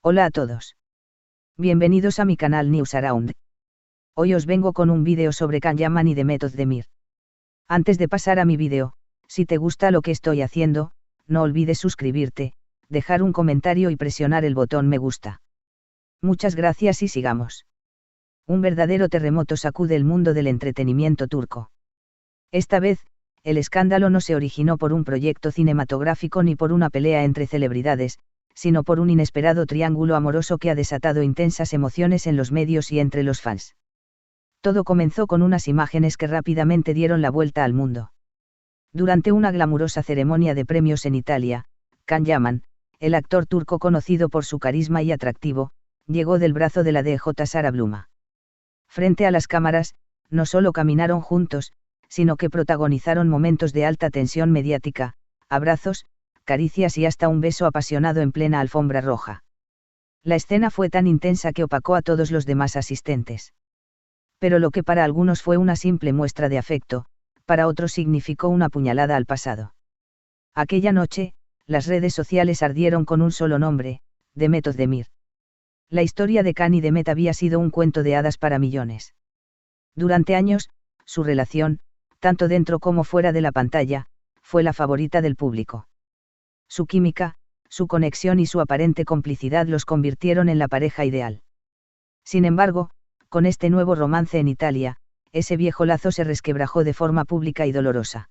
Hola a todos. Bienvenidos a mi canal News Around. Hoy os vengo con un vídeo sobre Can Yaman y Demet Özdemir. Antes de pasar a mi vídeo, si te gusta lo que estoy haciendo, no olvides suscribirte, dejar un comentario y presionar el botón me gusta. Muchas gracias y sigamos. Un verdadero terremoto sacude el mundo del entretenimiento turco. Esta vez, el escándalo no se originó por un proyecto cinematográfico ni por una pelea entre celebridades, sino por un inesperado triángulo amoroso que ha desatado intensas emociones en los medios y entre los fans. Todo comenzó con unas imágenes que rápidamente dieron la vuelta al mundo. Durante una glamurosa ceremonia de premios en Italia, Can Yaman, el actor turco conocido por su carisma y atractivo, llegó del brazo de la DJ Sara Bluma. Frente a las cámaras, no solo caminaron juntos, sino que protagonizaron momentos de alta tensión mediática, abrazos, caricias y hasta un beso apasionado en plena alfombra roja. La escena fue tan intensa que opacó a todos los demás asistentes. Pero lo que para algunos fue una simple muestra de afecto, para otros significó una puñalada al pasado. Aquella noche, las redes sociales ardieron con un solo nombre, Demet Özdemir. La historia de Can y Demet había sido un cuento de hadas para millones. Durante años, su relación, tanto dentro como fuera de la pantalla, fue la favorita del público. Su química, su conexión y su aparente complicidad los convirtieron en la pareja ideal. Sin embargo, con este nuevo romance en Italia, ese viejo lazo se resquebrajó de forma pública y dolorosa.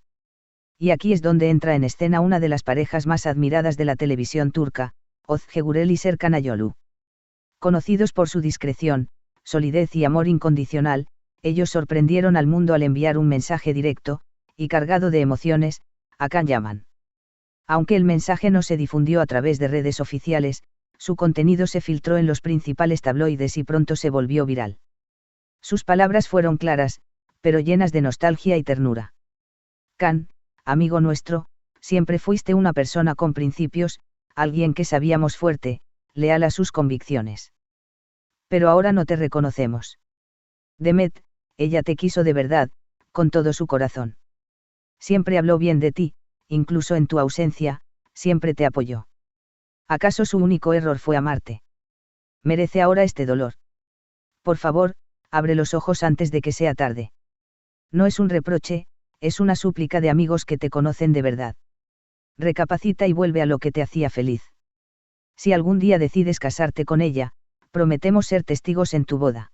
Y aquí es donde entra en escena una de las parejas más admiradas de la televisión turca, Özge Gürel y Serkan Ayolu. Conocidos por su discreción, solidez y amor incondicional, ellos sorprendieron al mundo al enviar un mensaje directo, y cargado de emociones, a Can Yaman. Aunque el mensaje no se difundió a través de redes oficiales, su contenido se filtró en los principales tabloides y pronto se volvió viral. Sus palabras fueron claras, pero llenas de nostalgia y ternura. Can, amigo nuestro, siempre fuiste una persona con principios, alguien que sabíamos fuerte, leal a sus convicciones. Pero ahora no te reconocemos. Demet, ella te quiso de verdad, con todo su corazón. Siempre habló bien de ti, incluso en tu ausencia, siempre te apoyó. ¿Acaso su único error fue amarte? Merece ahora este dolor. Por favor, abre los ojos antes de que sea tarde. No es un reproche, es una súplica de amigos que te conocen de verdad. Recapacita y vuelve a lo que te hacía feliz. Si algún día decides casarte con ella, prometemos ser testigos en tu boda.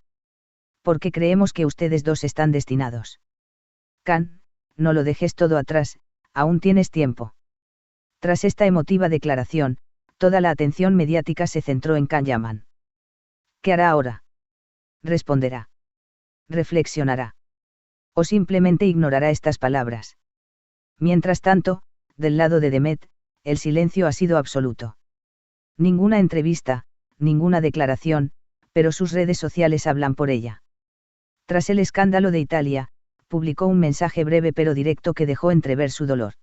Porque creemos que ustedes dos están destinados. Can, no lo dejes todo atrás, aún tienes tiempo. Tras esta emotiva declaración, toda la atención mediática se centró en Can Yaman. ¿Qué hará ahora? Responderá. Reflexionará. O simplemente ignorará estas palabras. Mientras tanto, del lado de Demet, el silencio ha sido absoluto. Ninguna entrevista, ninguna declaración, pero sus redes sociales hablan por ella. Tras el escándalo de Italia, publicó un mensaje breve pero directo que dejó entrever su dolor.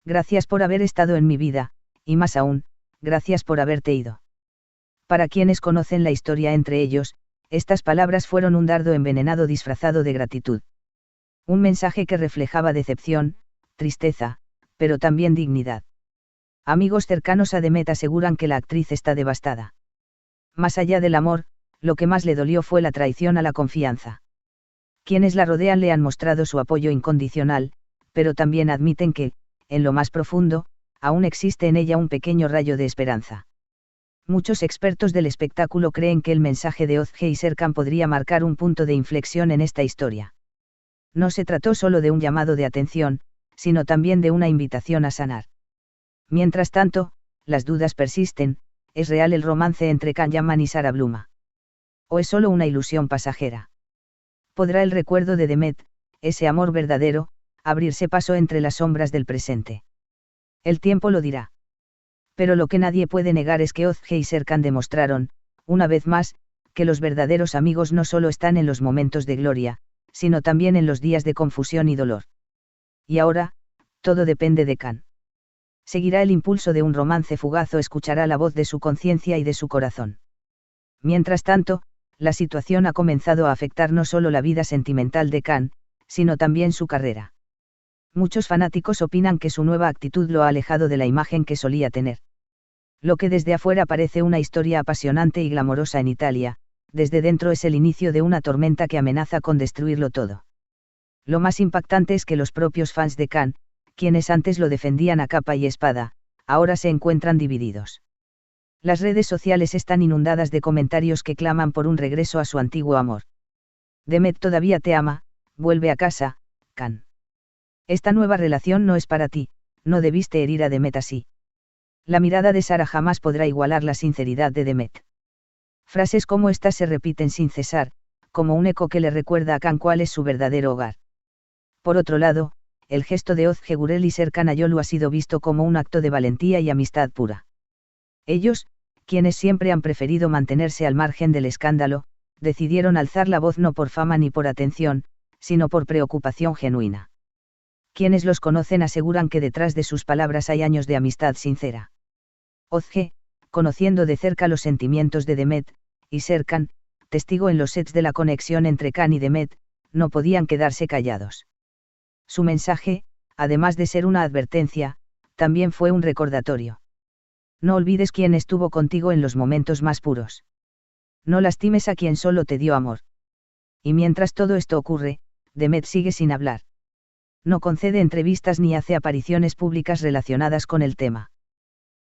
Gracias por haber estado en mi vida, y más aún, gracias por haberte ido. Para quienes conocen la historia entre ellos, estas palabras fueron un dardo envenenado disfrazado de gratitud. Un mensaje que reflejaba decepción, tristeza, pero también dignidad. Amigos cercanos a Demet aseguran que la actriz está devastada. Más allá del amor, lo que más le dolió fue la traición a la confianza. Quienes la rodean le han mostrado su apoyo incondicional, pero también admiten que, en lo más profundo, aún existe en ella un pequeño rayo de esperanza. Muchos expertos del espectáculo creen que el mensaje de Özge y Serkan podría marcar un punto de inflexión en esta historia. No se trató solo de un llamado de atención, sino también de una invitación a sanar. Mientras tanto, las dudas persisten, ¿es real el romance entre Can Yaman y Sara Bluma? ¿O es solo una ilusión pasajera? ¿Podrá el recuerdo de Demet, ese amor verdadero, abrirse paso entre las sombras del presente? El tiempo lo dirá. Pero lo que nadie puede negar es que Özge y Serkan demostraron, una vez más, que los verdaderos amigos no solo están en los momentos de gloria, sino también en los días de confusión y dolor. Y ahora, todo depende de Can. Seguirá el impulso de un romance fugaz o escuchará la voz de su conciencia y de su corazón. Mientras tanto, la situación ha comenzado a afectar no solo la vida sentimental de Can, sino también su carrera. Muchos fanáticos opinan que su nueva actitud lo ha alejado de la imagen que solía tener. Lo que desde afuera parece una historia apasionante y glamorosa en Italia, desde dentro es el inicio de una tormenta que amenaza con destruirlo todo. Lo más impactante es que los propios fans de Khan, quienes antes lo defendían a capa y espada, ahora se encuentran divididos. Las redes sociales están inundadas de comentarios que claman por un regreso a su antiguo amor. Demet todavía te ama, vuelve a casa, Khan. Esta nueva relación no es para ti, no debiste herir a Demet así. La mirada de Sara jamás podrá igualar la sinceridad de Demet. Frases como estas se repiten sin cesar, como un eco que le recuerda a Khan cuál es su verdadero hogar. Por otro lado, el gesto de Ozge Gurel y Serkan Ayolu ha sido visto como un acto de valentía y amistad pura. Ellos, quienes siempre han preferido mantenerse al margen del escándalo, decidieron alzar la voz no por fama ni por atención, sino por preocupación genuina. Quienes los conocen aseguran que detrás de sus palabras hay años de amistad sincera. Ozge, conociendo de cerca los sentimientos de Demet, y Serkan, testigo en los sets de la conexión entre Khan y Demet, no podían quedarse callados. Su mensaje, además de ser una advertencia, también fue un recordatorio. No olvides quién estuvo contigo en los momentos más puros. No lastimes a quien solo te dio amor. Y mientras todo esto ocurre, Demet sigue sin hablar. No concede entrevistas ni hace apariciones públicas relacionadas con el tema.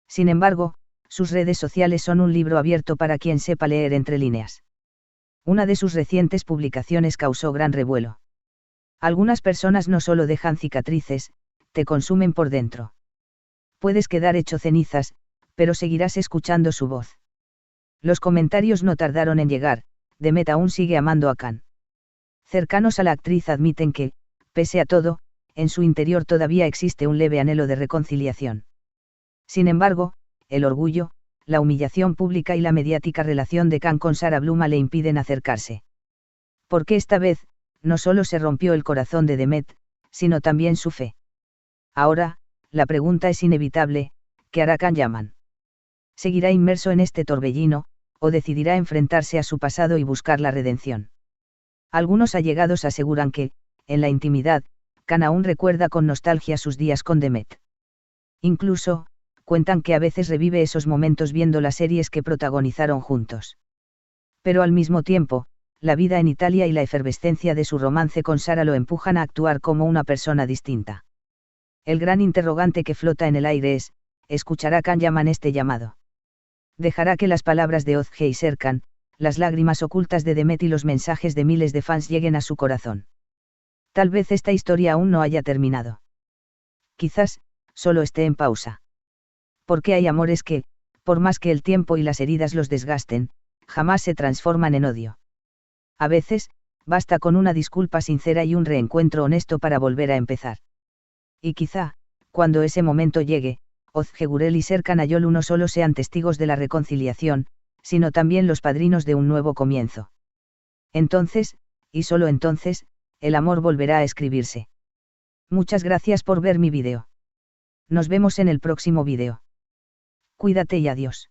Sin embargo, sus redes sociales son un libro abierto para quien sepa leer entre líneas. Una de sus recientes publicaciones causó gran revuelo. Algunas personas no solo dejan cicatrices, te consumen por dentro. Puedes quedar hecho cenizas, pero seguirás escuchando su voz. Los comentarios no tardaron en llegar, Demet aún sigue amando a Khan. Cercanos a la actriz admiten que, pese a todo, en su interior todavía existe un leve anhelo de reconciliación. Sin embargo, el orgullo, la humillación pública y la mediática relación de Khan con Sara Bluma le impiden acercarse. Porque esta vez, no solo se rompió el corazón de Demet, sino también su fe. Ahora, la pregunta es inevitable, ¿qué hará Khan Yaman? ¿Seguirá inmerso en este torbellino, o decidirá enfrentarse a su pasado y buscar la redención? Algunos allegados aseguran que, en la intimidad, Khan aún recuerda con nostalgia sus días con Demet. Incluso, cuentan que a veces revive esos momentos viendo las series que protagonizaron juntos. Pero al mismo tiempo, la vida en Italia y la efervescencia de su romance con Sara lo empujan a actuar como una persona distinta. El gran interrogante que flota en el aire es, ¿escuchará Khan Yaman este llamado? ¿Dejará que las palabras de Ozge y Serkan, las lágrimas ocultas de Demet y los mensajes de miles de fans lleguen a su corazón? Tal vez esta historia aún no haya terminado. Quizás, solo esté en pausa. Porque hay amores que, por más que el tiempo y las heridas los desgasten, jamás se transforman en odio. A veces, basta con una disculpa sincera y un reencuentro honesto para volver a empezar. Y quizá, cuando ese momento llegue, Ozge Gurel y Serkan Ayolu no solo sean testigos de la reconciliación, sino también los padrinos de un nuevo comienzo. Entonces, y solo entonces, el amor volverá a escribirse. Muchas gracias por ver mi vídeo. Nos vemos en el próximo vídeo. Cuídate y adiós.